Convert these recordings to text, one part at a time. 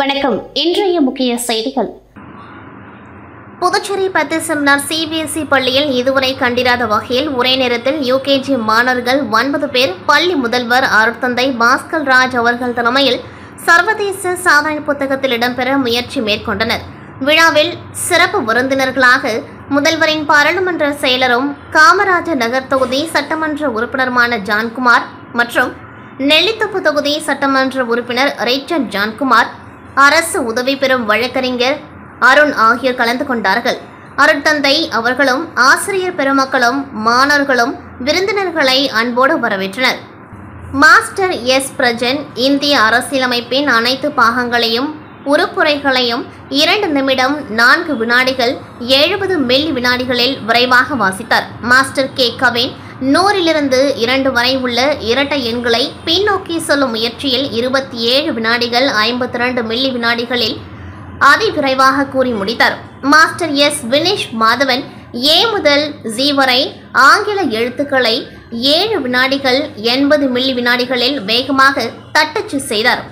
வணக்கம். இன்றைய முக்கிய செய்திகள். புதுச்சேரி பத்திசம்னார் சிபிஎஸ்இ பள்ளியில் இதுவரை கண்டிராத வகையில் ஒரே நேரத்தில் யுகேஜி மாணவர்கள் 9 பேர் பள்ளி முதல்வர் அருட்தந்தை பாஸ்கர் ராஜ் அவர்கள் தலைமையில் சர்வதேச சாதனை புத்தகத்தில் இடம்பெற முயற்சி மேற்கொண்டனர். விழாவில் சிறப்பு விருந்தினர்களாக முதல்வரின் பாராளுமன்ற செயலரும் காமராஜர் நகர் தொகுதி சட்டமன்ற உறுப்பினருமான ஜான்குமார் மற்றும் நெல்லித்தோப்பு தொகுதி சட்டமன்ற உறுப்பினர் ரிச்சர்ட் ஜான்குமார், அரசு உதவி பெறும் வழக்கறிஞர் அருண் ஆகியோர் கலந்து கொண்டார்கள். அருட்தந்தை அவர்களும் ஆசிரியர் பெருமக்களும் மாணவர்களும் விருந்தினர்களை அன்போடு வரவேற்றனர். மாஸ்டர் எஸ் பிரஜன் இந்திய அரசியலமைப்பின் அனைத்து பாகங்களையும் உறுப்புரைகளையும் 2 நிமிடம் 4 வினாடிகள் 70 மில்லி வினாடிகளில் விரைவாக வாசித்தார். மாஸ்டர் கே கவின் 100லிருந்து 2 வரை உள்ள இரட்டை எண்களை பின்னோக்கி சொல்லும் முயற்சியில் 27 வினாடிகள் 52 மில்லி வினாடிகளில் அதிவிரைவாக கூறி முடித்தார். மாஸ்டர் எஸ் வினேஷ் மாதவன் ஏ முதல் ஜி வரை ஆங்கில எழுத்துக்களை 7 வினாடிகள் 80 மில்லி வினாடிகளில் வேகமாக தட்டச்சு செய்தார்.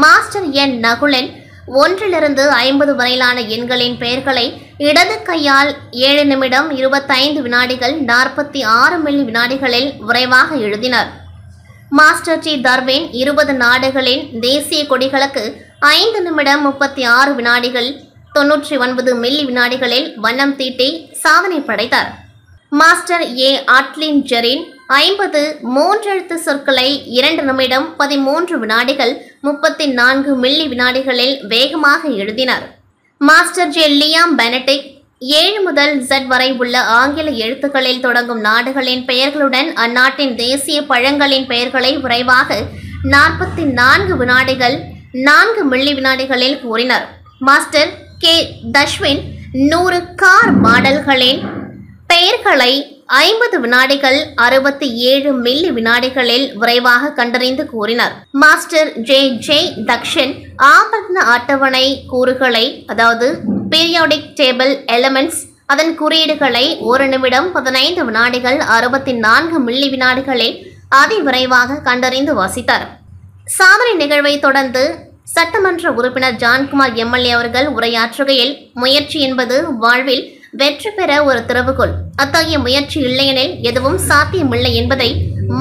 மாஸ்டர் என் நகுலன் 1லிருந்து 50 வரையிலான எண்களின் பெயர்களை இடது கையால் 7 நிமிடம் 25 வினாடிகள் 46 மில்லி வினாடிகளில் விரைவாக எழுதினார். மாஸ்டர் டி தர்வேன் 20 நாடுகளின் தேசிய கொடிகளுக்கு 5 நிமிடம் 36 வினாடிகள் 99 மில்லி வினாடிகளில் வண்ணம் தீட்டி சாதனை படைத்தார். மாஸ்டர் ஏ அட்லின் ஜெரின் 50 மூன்றெழுத்து சொற்களை 2 நிமிடம் 13 வினாடிகள் 34 மில்லி வினாடிகளில் வேகமாக எழுதினார். மாஸ்டர் ஜே லியாம் பெனடிக் 7 முதல் Z வரை உள்ள ஆங்கில எழுத்துக்களில் தொடங்கும் நாடுகளின் பெயர்களுடன் அந்நாட்டின் தேசிய பழங்களின் பெயர்களை விரைவாக 44 வினாடிகள் 4 மில்லி வினாடிகளில் கூறினார். மாஸ்டர் கே தஷ்வின் 100 கார் மாடல்களின் பெயர்களை 50 வினாடிகள் 67 மில்லி வினாடிகளில் விரைவாக கண்டறிந்து கூறினார். மாஸ்டர் ஜே தக்ஷன் ஆபரண அட்டவணை கூறுகளை, அதாவது பீரியாடிக் டேபிள் எலிமெண்ட்ஸ், அதன் குறியீடுகளை 1 நிமிடம் 15 வினாடிகள் 64 மில்லி வினாடிகளில் அதிவிரைவாக கண்டறிந்து வாசித்தார். சாதனை நிகழ்வை தொடர்ந்து சட்டமன்ற உறுப்பினர் ஜான்குமார் எம்எல்ஏ அவர்கள் உரையாற்றுகையில், முயற்சி என்பது வாழ்வில் வெற்றி பெற ஒரு திறவுகோல். அத்தகைய முயற்சி இல்லையெனில் எதுவும் சாத்தியமில்லை என்பதை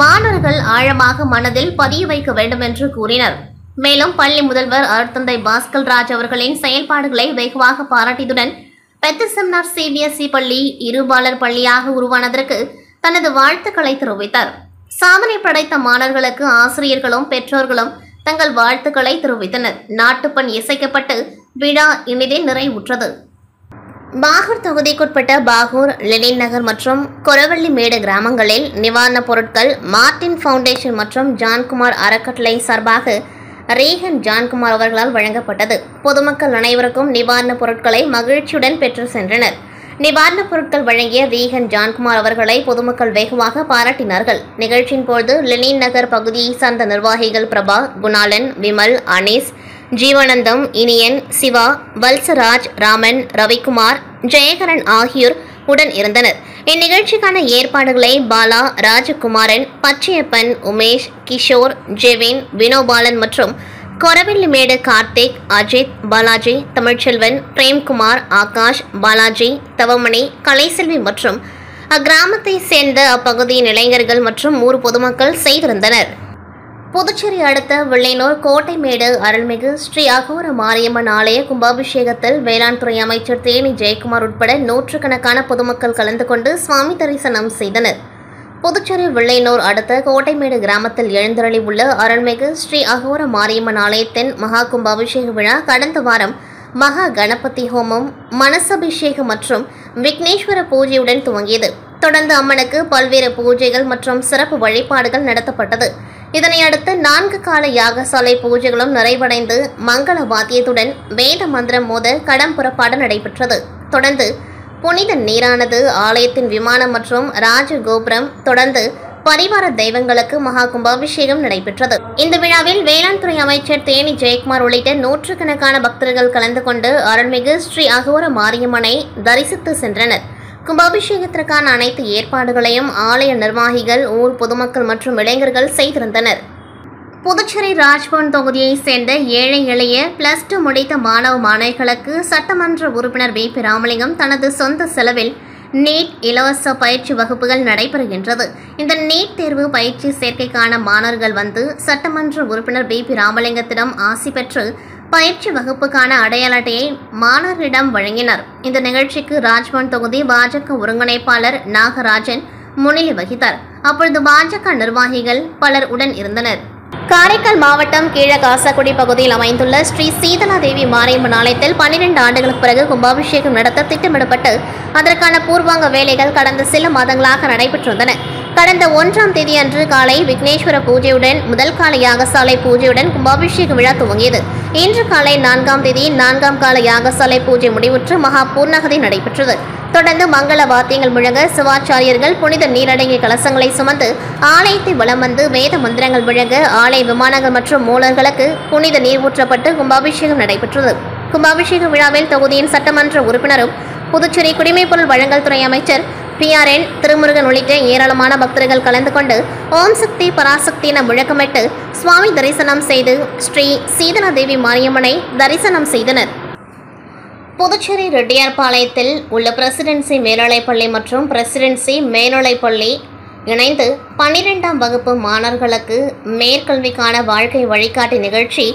மாணவர்கள் ஆழமாக மனதில் பதிய வைக்க வேண்டும் என்று கூறினர். மேலும் பள்ளி முதல்வர் அருட்தந்தை பாஸ்கர் ராஜ் அவர்களின் செயல்பாடுகளை வெகுவாக பாராட்டியதுடன் பெத்திசம்னார் சிபிஎஸ்இ பள்ளி இருபாலர் பள்ளியாக உருவானதற்கு தனது வாழ்த்துக்களை தெரிவித்தார். சாதனை படைத்த மாணவர்களுக்கு ஆசிரியர்களும் பெற்றோர்களும் தங்கள் வாழ்த்துக்களை தெரிவித்தனர். நாட்டுப்பண் இசைக்கப்பட்டு விழா இனிதே நிறைவுற்றது. பாகூர் தொகுதிக்குட்பட்ட பாகூர், லெனின் நகர் மற்றும் கொரவள்ளிமேடு கிராமங்களில் நிவாரணப் பொருட்கள் மார்டின் ஃபவுண்டேஷன் மற்றும் ஜான்குமார் அறக்கட்டளை சார்பாக ரீகன் ஜான்குமார் அவர்களால் வழங்கப்பட்டது. பொதுமக்கள் அனைவருக்கும் நிவாரணப் பொருட்களை மகிழ்ச்சியுடன் பெற்று சென்றனர். நிவாரணப் பொருட்கள் வழங்கிய ரீகன் ஜான்குமார் அவர்களை பொதுமக்கள் வெகுவாக பாராட்டினார்கள். நிகழ்ச்சியின் போது லெனின் நகர் பகுதியை சார்ந்த நிர்வாகிகள் பிரபா, குணாலன், விமல், அனீஸ், ஜீவானந்தம், இனியன், சிவா, வல்சராஜ், ராமன், ரவிக்குமார், ஜெயகரன் ஆகியோர் உடன் இருந்தனர். இந்நிகழ்ச்சிக்கான ஏற்பாடுகளை பாலா, ராஜகுமாரன், பச்சையப்பன், உமேஷ், கிஷோர், ஜெவின், வினோபாலன் மற்றும் கொரவள்ளிமேடு கார்த்திக், அஜித், பாலாஜி, தமிழ்ச்செல்வன், பிரேம்குமார், ஆகாஷ், பாலாஜி, தவமணி, கலைசெல்வி மற்றும் அக்கிராமத்தை சேர்ந்த அப்பகுதியின் இளைஞர்கள் மற்றும் ஊர் பொதுமக்கள் செய்திருந்தனர். புதுச்சேரி அடுத்த வில்லையனூர் கோட்டைமேடு அருள்மிகு ஸ்ரீ அகோர மாரியம்மன் ஆலய கும்பாபிஷேகத்தில் வேளாண் துறை அமைச்சர் தேனி ஜெயக்குமார் உட்பட நூற்றுக்கணக்கான பொதுமக்கள் கலந்து கொண்டு சுவாமி தரிசனம் செய்தனர். புதுச்சேரி வில்லையனூர் அடுத்த கோட்டைமேடு கிராமத்தில் எழுந்தருளி உள்ள அருள்மிகு ஸ்ரீ அகோர மாரியம்மன் ஆலயத்தின் மகா கும்பாபிஷேக விழா கடந்த வாரம் மகா கணபதி ஹோமம், மனசபிஷேகம் மற்றும் விக்னேஸ்வர பூஜையுடன் துவங்கியது. தொடர்ந்து அம்மனுக்கு பல்வேறு பூஜைகள் மற்றும் சிறப்பு வழிபாடுகள் நடத்தப்பட்டது. இதனையடுத்து 4 கால யாகசாலை பூஜைகளும் நிறைவடைந்து மங்கள வாத்தியத்துடன் வேத மந்திரம் மோத கடம் புறப்பாடு நடைபெற்றது. தொடர்ந்து புனித நீரானது ஆலயத்தின் விமானம் மற்றும் ராஜகோபுரம் தொடர்ந்து பரிவார தெய்வங்களுக்கு மகா கும்பாபிஷேகம் நடைபெற்றது. இந்த விழாவில் வேளாண் துறை அமைச்சர் தேனி ஜெயக்குமார் உள்ளிட்ட நூற்றுக்கணக்கான பக்தர்கள் கலந்து கொண்டு அருள்மிகு ஸ்ரீ அகோர மாரியம்மனை தரிசித்து சென்றனர். கும்பாபிஷேகத்திற்கான அனைத்து ஏற்பாடுகளையும் ஆலய நிர்வாகிகள், ஊர் பொதுமக்கள் மற்றும் இளைஞர்கள் செய்திருந்தனர். புதுச்சேரி ராஜ்பவன் தொகுதியைச் சேர்ந்த ஏழை எளிய +2 முடித்த மாணவ மாணவிகளுக்கு சட்டமன்ற உறுப்பினர் வி.பி. ராமலிங்கம் தனது சொந்த செலவில் நீட் இலவச பயிற்சி வகுப்புகள் நடைபெறுகின்றது. இந்த நீட் தேர்வு பயிற்சி சேர்க்கைக்கான மாணவர்கள் வந்து சட்டமன்ற உறுப்பினர் வி.பி. ராமலிங்கத்திடம் ஆசி பெற்று பயிற்சி வகுப்புக்கான அடையாள அட்டையை மாணவர்களிடம் வழங்கினர். இந்த நிகழ்ச்சிக்கு ராஜ்பவன் தொகுதி பாஜக ஒருங்கிணைப்பாளர் நாகராஜன் முன்னிலை வகித்தார். அப்பொழுது பாஜக நிர்வாகிகள் பலர் உடன் இருந்தனர். காரைக்கால் மாவட்டம் கீழகாசாக்குடி பகுதியில் அமைந்துள்ள ஸ்ரீ சீதலாதேவி மாரியம்மன் ஆலயத்தில் 12 ஆண்டுகளுக்கு பிறகு கும்பாபிஷேகம் நடத்த திட்டமிடப்பட்டு அதற்கான பூர்வாங்க வேலைகள் கடந்த சில மாதங்களாக நடைபெற்று வந்தன. கடந்த 1ஆம் தேதி அன்று காலை விக்னேஸ்வர பூஜையுடன் முதல் கால யாகசாலை பூஜையுடன் கும்பாபிஷேக விழா துவங்கியது. இன்று காலை 4ஆம் தேதி 4ஆம் கால யாகசாலை பூஜை முடிவுற்று மகா பூர்ணாகதி நடைபெற்றது. தொடர்ந்து மங்கள வாத்தியங்கள் முழங்க சிவாச்சாரியர்கள் புனித நீரடங்கிய கலசங்களை சுமந்து ஆலயத்தை வலம் வந்து வேத மந்திரங்கள் முழங்க ஆலய விமானங்கள் மற்றும் மூலர்களுக்கு புனித நீர் ஊற்றப்பட்டு கும்பாபிஷேகம் நடைபெற்றது. கும்பாபிஷேக விழாவில் தொகுதியின் சட்டமன்ற உறுப்பினரும் புதுச்சேரி குடிமைப்பொருள் வழங்கல் துறை அமைச்சர் PRN திருமுருகன் உள்ளிட்ட ஏராளமான பக்தர்கள் கலந்து கொண்டு ஓம் சக்தி பராசக்தி என முழக்கமிட்டு சுவாமி தரிசனம் செய்து ஸ்ரீ சீதலாதேவி மாரியம்மனை தரிசனம் செய்தனர். புதுச்சேரி ரெட்டியார்பாளையத்தில் உள்ள பிரசிடென்சி மேல்நிலைப்பள்ளி மற்றும் பிரசிடென்சி மேல்நிலைப்பள்ளி இணைந்து 12ஆம் வகுப்பு மாணவர்களுக்கு மேற்கல்விக்கான வாழ்க்கை வழிகாட்டி நிகழ்ச்சி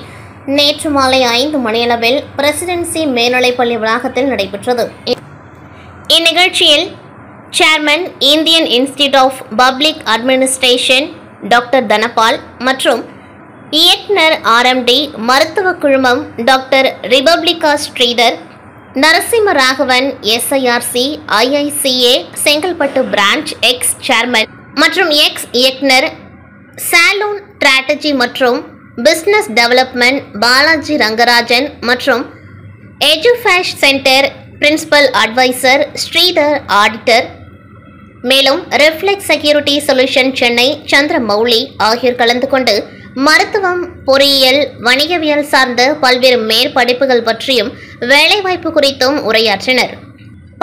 நேற்று மாலை 5 மணியளவில் பிரசிடென்சி மேல்நிலைப்பள்ளி வளாகத்தில் நடைபெற்றது. இந்நிகழ்ச்சியில் chairman Indian Institute of Public Administration doctor Dhanapal மற்றும் இயக்குனர் RMD மருத்துவ குழுமம் டாக்டர் ரிபப்ளிகா Sridhar, Narasimha Raghavan SIRC IICA Chengalpattu branch ex chairman மற்றும் எக்ஸ் இயக்குனர் சாலூன் ஸ்ட்ராட்டஜி மற்றும் பிசினஸ் டெவலப்மெண்ட் பாலாஜி ரங்கராஜன் மற்றும் எஜுஃபேஷ் centre principal adviser Sridhar auditor, மேலும் reflex security solution Chennai Chandramouli ஆகியோர் கலந்து கொண்டு மருத்துவம், பொறியியல், வணிகவியல் சார்ந்த பல்வேறு மேற்படிப்புகள் பற்றியும் வேலைவாய்ப்பு குறித்தும் உரையாற்றினர்.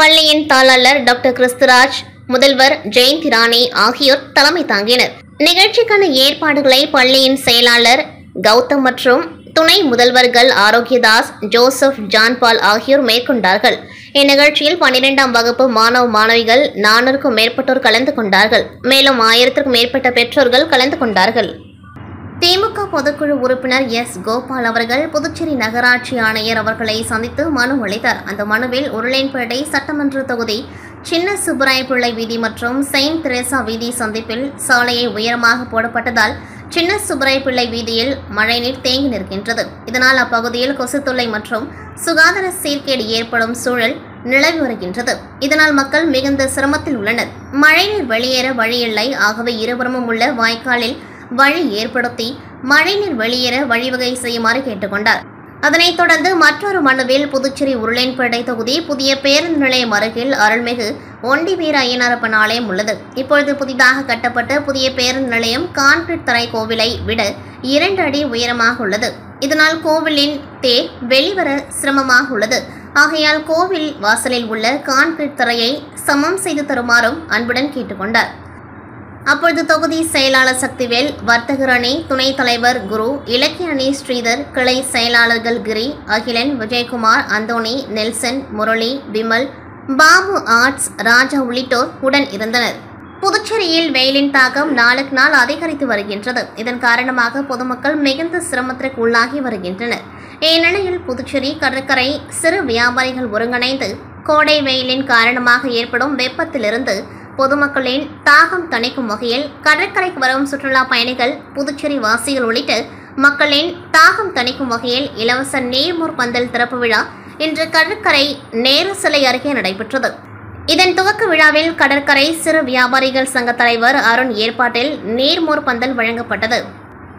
பள்ளியின் தாளாளர் டாக்டர் கிறிஸ்துராஜ், முதல்வர் ஜெயந்தி ராணி ஆகியோர் தலைமை தாங்கினர். நிகழ்ச்சிக்கான ஏற்பாடுகளை பள்ளியின் செயலாளர் கௌதம் மற்றும் துணை முதல்வர்கள் ஆரோக்கியதாஸ், ஜோசப், ஜான்பால் ஆகியோர் மேற்கொண்டார்கள். இந்நிகழ்ச்சியில் 12ஆம் வகுப்பு மாணவ மாணவிகள் 400க்கும் மேற்பட்டோர் கலந்து கொண்டார்கள். மேலும் 1000க்கும் மேற்பட்ட பெற்றோர்கள் கலந்து கொண்டார்கள். திமுக பொதுக்குழு உறுப்பினர் கோபால் அவர்கள் புதுச்சேரி நகராட்சி ஆணையர் அவர்களை சந்தித்து மனு அளித்தார். அந்த மனுவில் உருளையன்பேட்டை சட்டமன்ற தொகுதி சின்ன சுப்பராயப்பிள்ளை வீதி மற்றும் செயின்ட் தெரேசா வீதி சந்திப்பில் சாலையை உயரமாக போடப்பட்டதால் சின்ன சுப்பராயப்பிள்ளை வீதியில் மழைநீர் தேங்கி நிற்கின்றது. இதனால் அப்பகுதியில் கொசு தொல்லை மற்றும் சுகாதார சீர்கேடு ஏற்படும் சூழல் நிலவி வருகின்றது. இதனால் மக்கள் மிகுந்த சிரமத்தில் உள்ளனர். மழைநீர் வெளியேற வழியில்லை. ஆகவே இருபுறமும் உள்ள வாய்க்காலில் வழி ஏற்படுத்தி மழைநீர் வெளியேற வழிவகை செய்யுமாறு கேட்டுக்கொண்டார். அதனைத் தொடர்ந்து மற்றொரு மனுவில் புதுச்சேரி உருளையன்பேட்டை தொகுதி புதிய பேருந்து நிலையம் அருகில் அருள்மிகு ஒண்டி வீர ஐயனாரப்பன் ஆலயம் உள்ளது. இப்பொழுது புதிதாக கட்டப்பட்ட புதிய பேருந்து நிலையம் கான்கிரீட் தரை கோவிலை விட 2 அடி உயரமாக உள்ளது. இதனால் கோவிலின் தேர் வெளிவர சிரமமாக உள்ளது. ஆகையால் கோவில் வாசலில் உள்ள கான்கிரீட் தரையை சமம் செய்து தருமாறும் அன்புடன் கேட்டுக்கொண்டார். அப்பொழுது தொகுதி செயலாளர் சக்திவேல், வர்த்தகர் அணி துணைத் தலைவர் குரு, இலக்கிய அணி ஸ்ரீதர், கிளை செயலாளர்கள் கிரி, அகிலன், விஜயகுமார், அந்தோணி, நெல்சன், முரளி, விமல், பாபு ஆர்ட்ஸ், ராஜா உள்ளிட்டோர் உடன் இருந்தனர். புதுச்சேரியில் வெயிலின் தாக்கம் நாளுக்கு நாள் அதிகரித்து வருகின்றது. இதன் காரணமாக பொதுமக்கள் மிகுந்த சிரமத்திற்கு உள்ளாகி வருகின்றனர். இந்நிலையில் புதுச்சேரி கடற்கரை சிறு வியாபாரிகள் ஒருங்கிணைந்து கோடை வெயிலின் காரணமாக ஏற்படும் வெப்பத்திலிருந்து பொதுமக்களின் தாகம் தணிக்கும் வகையில் கடற்கரைக்கு வரும் சுற்றுலா பயணிகள், புதுச்சேரி வாசிகள் உள்ளிட்ட மக்களின் தாகம் தணிக்கும் வகையில் இலவச நீர்மோர் பந்தல் திறப்பு விழா இன்று கடற்கரை நேரு சிலை அருகே நடைபெற்றது. இதன் துவக்க விழாவில் கடற்கரை சிறு வியாபாரிகள் சங்க தலைவர் அருண் ஏற்பாட்டில் நீர்மோர் பந்தல் வழங்கப்பட்டது.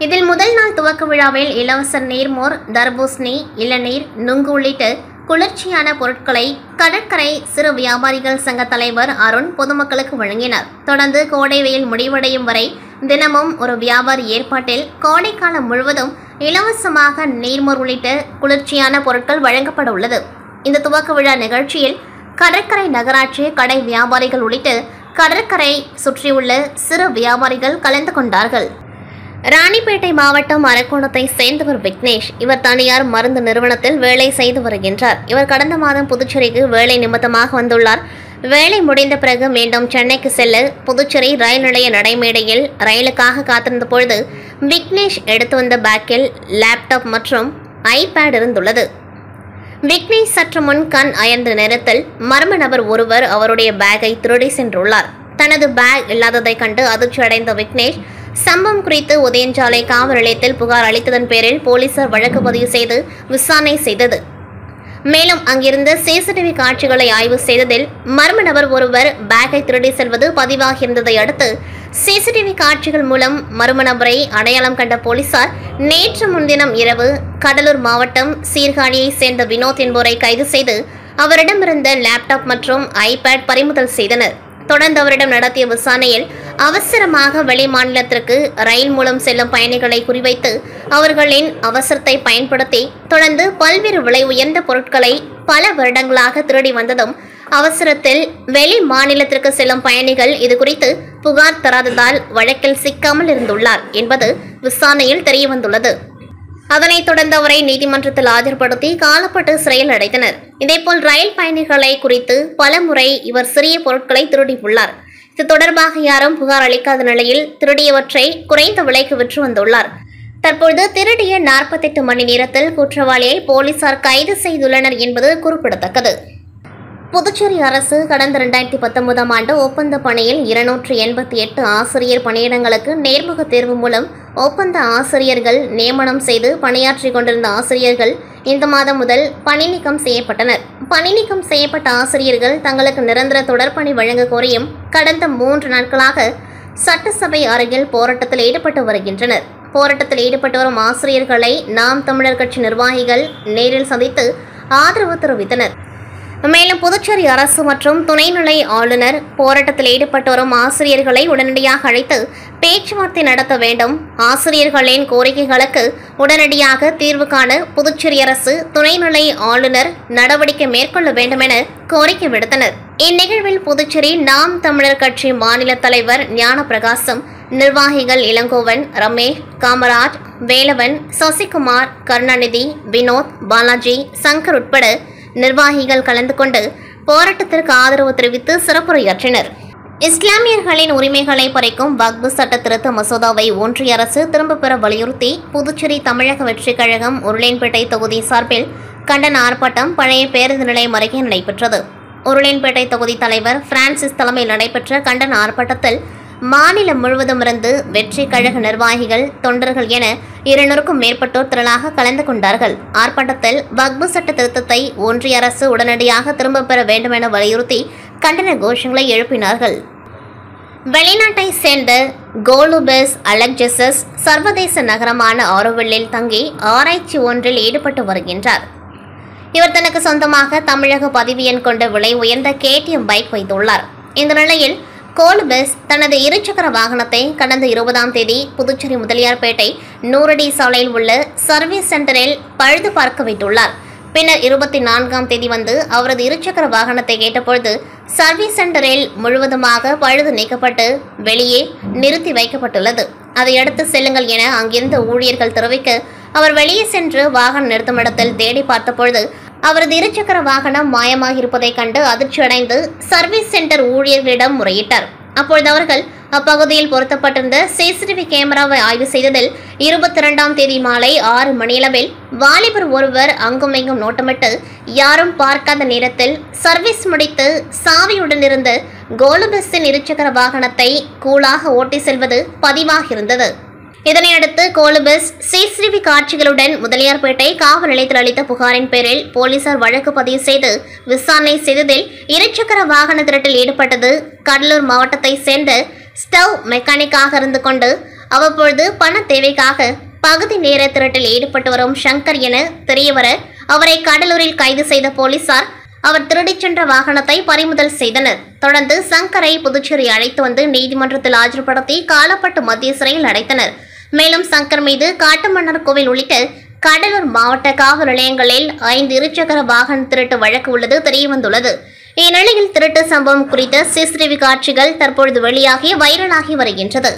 இதில் முதல் நாள் துவக்க விழாவில் இலவச நீர்மோர், தர்பூசணி, இளநீர், நுங்கு உள்ளிட்ட குளிர்ச்சியான பொருட்களை கடற்கரை சிறு வியாபாரிகள் சங்க தலைவர் அருண் பொதுமக்களுக்கு வழங்கினார். தொடர்ந்து கோடை வெயில் முடிவடையும் வரை தினமும் ஒரு வியாபாரி ஏற்பாட்டில் கோடைக்காலம் முழுவதும் இலவசமாக நீர்மோர் உள்ளிட்ட குளிர்ச்சியான பொருட்கள் வழங்கப்பட உள்ளது. இந்த துவக்க விழா நிகழ்ச்சியில் கடற்கரை நகராட்சி கடை வியாபாரிகள் உள்ளிட்ட கடற்கரை சுற்றியுள்ள சிறு வியாபாரிகள் கலந்து கொண்டார்கள். ராணிப்பேட்டை மாவட்டம் அரக்கோணத்தை சேர்ந்தவர் விக்னேஷ். இவர் தனியார் மருந்து நிறுவனத்தில் வேலை செய்து வருகின்றார். இவர் கடந்த மாதம் புதுச்சேரிக்கு வேலை நிமித்தமாக வந்துள்ளார். வேலை முடிந்த பிறகு மீண்டும் சென்னைக்கு செல்ல புதுச்சேரி ரயில் நிலைய நடைமேடையில் ரயிலுக்காக காத்திருந்த பொழுது விக்னேஷ் எடுத்து வந்த பேக்கில் லேப்டாப் மற்றும் ஐபேட் இருந்துள்ளது. விக்னேஷ் சற்று முன் கண் அயர்ந்த நேரத்தில் மர்ம நபர் ஒருவர் அவருடைய பேக்கை திருடி சென்றுள்ளார். தனது பேக் இல்லாததை கண்டு அதிர்ச்சி அடைந்த விக்னேஷ் சம்பவம் குறித்து உதயஞ்சாலை காவல் நிலையத்தில் புகார் அளித்ததன் பேரில் போலீசார் வழக்கு பதிவு செய்து விசாரணை செய்தது. மேலும் அங்கிருந்த சிசிடிவி காட்சிகளை ஆய்வு செய்ததில் மர்ம நபர் ஒருவர் பேக்கை திருடி செல்வது பதிவாகியிருந்ததை அடுத்து சிசிடிவி காட்சிகள் மூலம் மர்ம நபரை அடையாளம் கண்ட போலீசார் நேற்று முன்தினம் இரவு கடலூர் மாவட்டம் சீர்காழியை சேர்ந்த வினோத் என்பவரை கைது செய்து அவரிடமிருந்த லேப்டாப் மற்றும் ஐபேட் பறிமுதல் செய்தனர். தொடர்ந்து அவரிடம் நடத்திய விசாரணையில் அவசரமாக வெளி மாநிலத்திற்கு ரயில் மூலம் செல்லும் பயணிகளை குறிவைத்து அவர்களின் அவசரத்தை பயன்படுத்தி தொடர்ந்து பல்வேறு விலை உயர்ந்த பொருட்களை பல வருடங்களாக திருடி வந்ததும் அவசரத்தில் வெளி மாநிலத்திற்கு செல்லும் பயணிகள் இதுகுறித்து புகார் தராததால் வழக்கில் சிக்காமல் இருந்துள்ளார் என்பது விசாரணையில் தெரியவந்துள்ளது. அதனைத் தொடர்ந்து அவரை நீதிமன்றத்தில் ஆஜர்படுத்தி காலப்பட்டு சிறையில் அடைத்தனர். இதேபோல் ரயில் பயணிகளை குறித்து பலமுறை இவர் சிறிய பொருட்களை திருடியுள்ளார். இது தொடர்பாக யாரும் புகார் அளிக்காத நிலையில் திருடியவற்றை குறைந்த விலைக்கு விற்று வந்துள்ளார். தற்போது திருடிய 48 மணி நேரத்தில் குற்றவாளியை போலீசார் கைது செய்துள்ளனர் என்பது குறிப்பிடத்தக்கது. புதுச்சேரி அரசு கடந்த 2019ஆம் ஆண்டு ஒப்பந்த பணியில் 288 ஆசிரியர் பணியிடங்களுக்கு நேர்முக தேர்வு மூலம் ஒப்பந்த ஆசிரியர்கள் நியமனம் செய்து பணியாற்றிக் கொண்டிருந்த ஆசிரியர்கள் இந்த மாதம் முதல் பணி நீக்கம் செய்யப்பட்டனர். பணி நீக்கம் செய்யப்பட்ட ஆசிரியர்கள் தங்களுக்கு நிரந்தர தொடர்பணி வழங்க கோரியும் கடந்த 3 நாட்களாக சட்டசபை அருகில் போராட்டத்தில் ஈடுபட்டு வருகின்றனர். போராட்டத்தில் ஈடுபட்டு வரும் ஆசிரியர்களை நாம் தமிழர் கட்சி நிர்வாகிகள் நேரில் சந்தித்து ஆதரவு தெரிவித்தனர். மேலும் புதுச்சேரி அரசு மற்றும் துணைநிலை ஆளுநர் போராட்டத்தில் ஈடுபட்டு வரும் ஆசிரியர்களை உடனடியாக அழைத்து பேச்சுவார்த்தை நடத்த வேண்டும், ஆசிரியர்களின் கோரிக்கைகளுக்கு உடனடியாக தீர்வு காண புதுச்சேரி அரசு துணைநிலை ஆளுநர் நடவடிக்கை மேற்கொள்ள வேண்டும் என கோரிக்கை விடுத்தனர். இந்நிகழ்வில் புதுச்சேரி நாம் தமிழர் கட்சி மாநில தலைவர் ஞானப்பிரகாசம், நிர்வாகிகள் இளங்கோவன், ரமேஷ், காமராஜ், வேலவன், சசிகுமார், கருணாநிதி, வினோத், பாலாஜி, சங்கர் உட்பட நிர்வாகிகள் கலந்து கொண்டு போராட்டத்திற்கு ஆதரவு தெரிவித்து சிறப்புரையாற்றினர். இஸ்லாமியர்களின் உரிமைகளை பறிக்கும் வக்ஃப் சட்ட திருத்த மசோதாவை ஒன்றிய அரசு திரும்பப் பெற வலியுறுத்தி புதுச்சேரி தமிழக வெற்றிக் கழகம் உருளையன்பேட்டை தொகுதி சார்பில் கண்டன ஆர்ப்பாட்டம் பழைய பேருந்து நிலையம் அருகே நடைபெற்றது. உருளையன்பேட்டை தொகுதி தலைவர் பிரான்சிஸ் தலைமையில் நடைபெற்ற கண்டன ஆர்ப்பாட்டத்தில் மாநிலம் முழுவதுமிருந்து வெற்றி கழக நிர்வாகிகள், தொண்டர்கள் என 200க்கும் மேற்பட்டோர் திரளாக கலந்து கொண்டார்கள். ஆர்ப்பாட்டத்தில் வக்ஃப் சட்ட திருத்தத்தை ஒன்றிய அரசு உடனடியாக திரும்பப் பெற வேண்டும் என வலியுறுத்தி கண்டன கோஷங்களை எழுப்பினார்கள். வெளிநாட்டை சேர்ந்த கோலுபெஸ் அலெக்ஜெசஸ் சர்வதேச நகரமான ஆரோவில்லில் தங்கி ஆராய்ச்சி ஒன்றில் ஈடுபட்டு வருகின்றார். இவர் தனக்கு சொந்தமாக தமிழக பதிவு எண் கொண்ட விலை உயர்ந்த KTM பைக் வைத்துள்ளார். இந்த நிலையில் கோலுபெஸ் தனது இருசக்கர வாகனத்தை கடந்த 20ஆம் தேதி புதுச்சேரி முதலியார்பேட்டை 100 அடி சாலையில் உள்ள சர்வீஸ் சென்டரில் பழுது பார்க்க வைத்துள்ளார். பின்னர் 24ஆம் தேதி வந்து அவரது இருசக்கர வாகனத்தை கேட்டபொழுது சர்வீஸ் சென்டரில் முழுவதுமாக பழுது நீக்கப்பட்டு வெளியே நிறுத்தி வைக்கப்பட்டுள்ளது. அதையடுத்து செல்லுங்கள் என அங்கிருந்த ஊழியர்கள் தெரிவிக்க அவர் வெளியே சென்று வாகன நிறுத்துமிடத்தில் தேடி பார்த்தபொழுது அவரது இருசக்கர வாகனம் மாயமாகியிருப்பதைக் கண்டு அதிர்ச்சியடைந்து சர்வீஸ் சென்டர் ஊழியர்களிடம் முறையிட்டார். அப்பொழுது அவர்கள் அப்பகுதியில் பொருத்தப்பட்டிருந்த சிசிடிவி கேமராவை ஆய்வு செய்ததில் 22ஆம் தேதி மாலை 6 மணியளவில் வாலிபர் ஒருவர் அங்குமிங்கும் நோட்டமிட்டு யாரும் பார்க்காத நேரத்தில் சர்வீஸ் முடித்து சாவியுடன் இருந்த கோலுபெஸ்ஸின் இருசக்கர வாகனத்தை கூலாக ஓட்டி செல்வது பதிவாகியிருந்தது. இதனையடுத்து கோலுபெஸ் சிசிடிவி காட்சிகளுடன் முதலியார்பேட்டை காவல் நிலையத்தில் அளித்த புகாரின் பேரில் போலீசார் வழக்கு பதிவு செய்து விசாரணை செய்ததில் இருசக்கர வாகன திருட்டில் ஈடுபட்டது கடலூர் மாவட்டத்தை சேர்ந்த ஸ்டவ் மெக்கானிக்காக இருந்து கொண்டு அவ்வப்பொழுது பண தேவைக்காக பகுதி நேர திருட்டில் ஈடுபட்டு வரும் சங்கர் என தெரியவர அவரை கடலூரில் கைது செய்த போலீசார் அவர் திருடிச் சென்ற வாகனத்தை பறிமுதல் செய்தனர். தொடர்ந்து சங்கரை புதுச்சேரி அழைத்து வந்து நீதிமன்றத்தில் ஆஜர்படுத்தி காலப்பட்டு மத்திய சிறையில் அடைத்தனர். மேலும் சங்கர் மீது காட்டுமன்னார் கோவில் உள்ளிட்ட கடலூர் மாவட்ட காவல் நிலையங்களில் 5 இருசக்கர வாகன திருட்டு வழக்கு உள்ளது தெரியவந்துள்ளது. இந்நிலையில் திருட்டு சம்பவம் குறித்த சிசிடிவி காட்சிகள் தற்பொழுது வெளியாகி வைரலாகி வருகின்றது.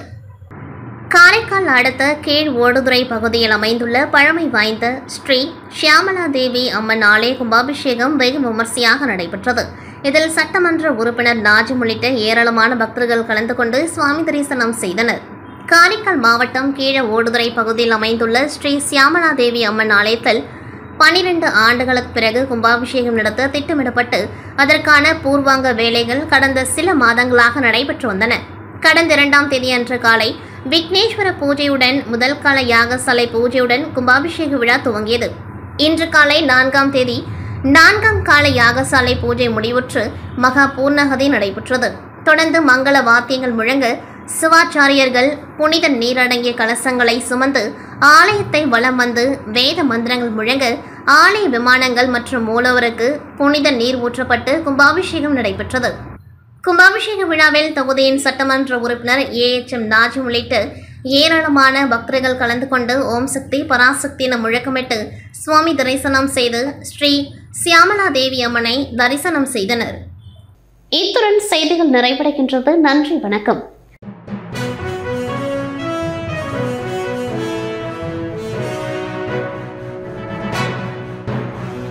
காரைக்கால் அடுத்த கீழ் ஓடுதுறை பகுதியில் அமைந்துள்ள பழமை வாய்ந்த ஸ்ரீ சியாமலா தேவி அம்மன் ஆலய கும்பாபிஷேகம் வெகு விமர்சையாக நடைபெற்றது. இதில் சட்டமன்ற உறுப்பினர் நாஜிம் உள்ளிட்ட ஏராளமான பக்தர்கள் கலந்து கொண்டு சுவாமி தரிசனம் செய்தனர். காரைக்கால் மாவட்டம் கீழ ஓடுதுறை பகுதியில் அமைந்துள்ள ஸ்ரீ சியாமலா தேவி அம்மன் ஆலயத்தில் 12 ஆண்டுகளுக்கு பிறகு கும்பாபிஷேகம் நடத்த திட்டமிடப்பட்டு அதற்கான பூர்வாங்க வேலைகள் கடந்த சில மாதங்களாக நடைபெற்று வந்தன. கடந்த 2ஆம் தேதி அன்று காலை விக்னேஸ்வர பூஜையுடன் முதல் கால யாகசாலை பூஜையுடன் கும்பாபிஷேக விழா துவங்கியது. இன்று காலை 4ஆம் தேதி 4ஆம் கால யாகசாலை பூஜை முடிவுற்று மகா பூர்ணகதி நடைபெற்றது. தொடர்ந்து மங்கள வாத்தியங்கள் முழங்க சிவாச்சாரியர்கள் புனித நீரடங்கிய கலசங்களை சுமந்து ஆலயத்தை வலம் வந்து வேத மந்திரங்கள் முழங்க ஆலய விமானங்கள் மற்றும் மூலவருக்கு புனித நீர் ஊற்றப்பட்டு கும்பாபிஷேகம் நடைபெற்றது. கும்பாபிஷேக விழாவில் தொகுதியின் சட்டமன்ற உறுப்பினர் AHM நாஜிம் உள்ளிட்ட ஏராளமான பக்தர்கள் கலந்து கொண்டு ஓம் சக்தி பராசக்தி என முழக்கமிட்டு சுவாமி தரிசனம் செய்து ஸ்ரீ சியாமலா தேவி அம்மனை தரிசனம் செய்தனர். இத்துடன் செய்திகள் நிறைவடைகின்றது. நன்றி, வணக்கம்.